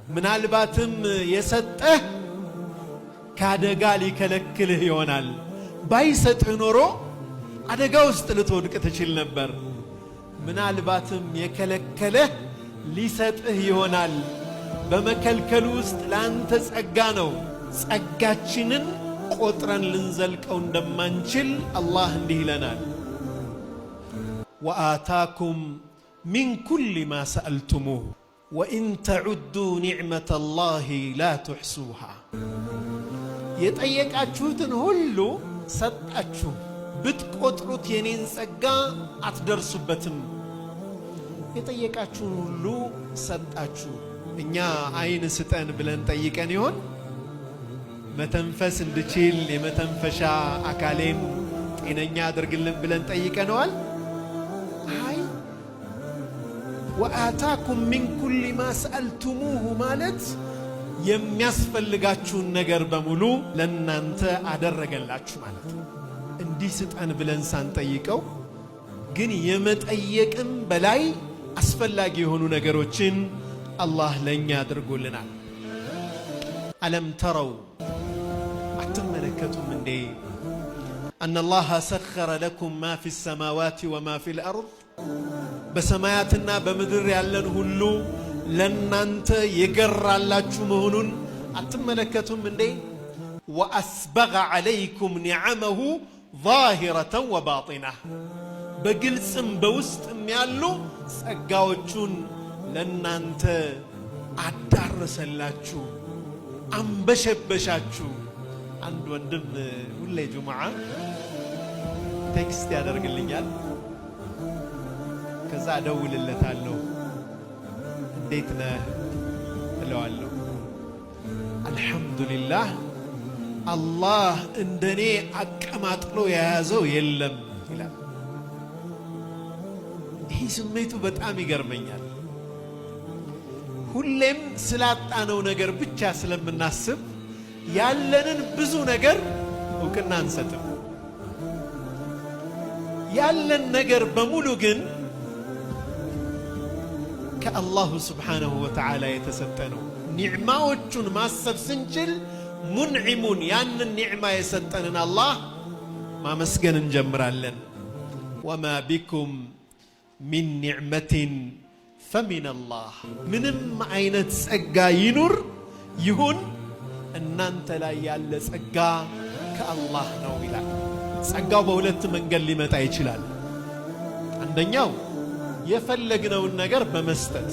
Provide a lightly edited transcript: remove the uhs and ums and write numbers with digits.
ምናልባትም የሰጠህ ካደጋ ሊከለክልህ ይሆናል። ባይሰጥህ ኖሮ አደጋ ውስጥ ልትወድቅ ትችል ነበር። ምናልባትም የከለከለህ ሊሰጥህ ይሆናል። በመከልከሉ ውስጥ ላንተ ጸጋ ነው። ጸጋችንን ቆጥረን ልንዘልቀው እንደማንችል አላህ እንዲህ ይለናል፣ ወአታኩም ሚን ኩሊ ማ ሰአልቱሙሁ ወኢን ተዑዱ ኒዕመተ ላሂ ላ ትሕሱሃ። የጠየቃችሁትን ሁሉ ሰጣችሁ፣ ብትቆጥሩት የኔን ጸጋ አትደርሱበትም። የጠየቃችሁን ሁሉ ሰጣችሁ። እኛ አይን ስጠን ብለን ጠይቀን ይሆን? መተንፈስ እንድችል የመተንፈሻ አካሌን ጤነኛ አድርግልን ብለን ጠይቀነዋል? አይ ወአታኩም ሚን ኩሊ ማ ሰአልቱሙሁ ማለት የሚያስፈልጋችሁን ነገር በሙሉ ለናንተ አደረገላችሁ ማለት ነው። እንዲህ ስጠን ብለን ሳንጠይቀው ግን የመጠየቅም በላይ አስፈላጊ የሆኑ ነገሮችን አላህ ለኛ አድርጎልናል። አለም ተረው አትመለከቱም እንዴ አነላህ ሰኸረ ለኩም ማ ፊ ሰማዋት ወማ ፊል አርድ፣ በሰማያትና በምድር ያለን ሁሉ ለናንተ የገራላችሁ መሆኑን አትመለከቱም እንዴ? ወአስበገ ዐለይኩም ኒዓመሁ ዛሂረተን ወባጢና፣ በግልጽም በውስጥም ያሉ ጸጋዎቹን ለናንተ አዳረሰላችሁ፣ አንበሸበሻችሁ። አንድ ወንድም ሁሌ ጁምዓ ቴክስት ያደርግልኛል። ከዛ እደውልለታለሁ፣ እንዴት ነህ እለዋለሁ። አልሐምዱሊላህ አላህ እንደኔ አቀማጥሎ የያዘው የለም ይላል። ይህ ስሜቱ በጣም ይገርመኛል። ሁሌም ስላጣነው ነገር ብቻ ስለምናስብ ያለንን ብዙ ነገር እውቅና አንሰጥም። ያለን ነገር በሙሉ ግን ከአላሁ ስብሓነሁ ወተዓላ የተሰጠ ነው። ኒዕማዎቹን ማሰብ ስንችል ሙንዒሙን ያንን ኒዕማ የሰጠንን አላህ ማመስገን እንጀምራለን። ወማ ቢኩም ሚን ኒዕመትን ፈሚን አላህ፣ ምንም አይነት ጸጋ ይኑር ይሁን እናንተ ላይ ያለ ጸጋ ከአላህ ነው ይላል። ጸጋው በሁለት መንገድ ሊመጣ ይችላል። አንደኛው የፈለግነውን ነገር በመስጠት